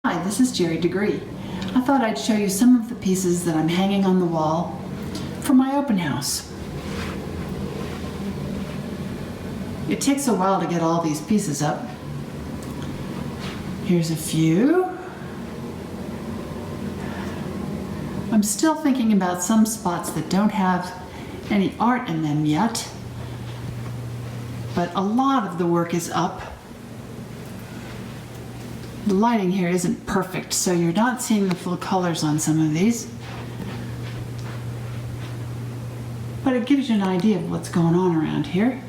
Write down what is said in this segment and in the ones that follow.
Hi, this is Jerry Degree. I thought I'd show you some of the pieces that I'm hanging on the wall for my open house. It takes a while to get all these pieces up. Here's a few. I'm still thinking about some spots that don't have any art in them yet, but a lot of the work is up. The lighting here isn't perfect, so you're not seeing the full colors on some of these. But it gives you an idea of what's going on around here.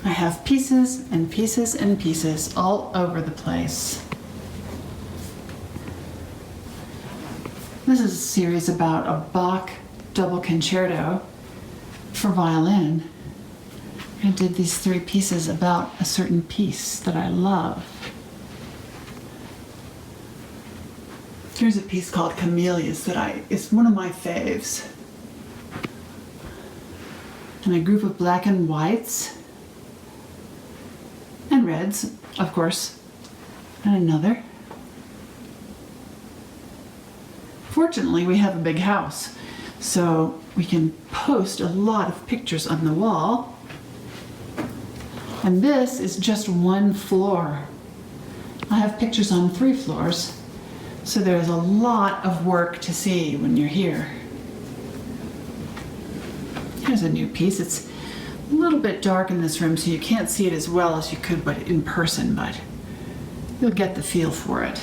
I have pieces and pieces and pieces all over the place. This is a series about a Bach double concerto for violin. I did these 3 pieces about a certain piece that I love. Here's a piece called Camellias it's one of my faves. And a group of black and whites and reds, of course, and another. Fortunately, we have a big house, so we can post a lot of pictures on the wall. And this is just 1 floor. I have pictures on 3 floors, so there's a lot of work to see when you're here. Here's a new piece. It's a little bit dark in this room, so you can't see it as well as you could in person, but you'll get the feel for it.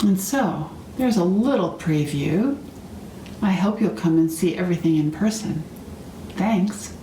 And so, there's a little preview. I hope you'll come and see everything in person. Thanks.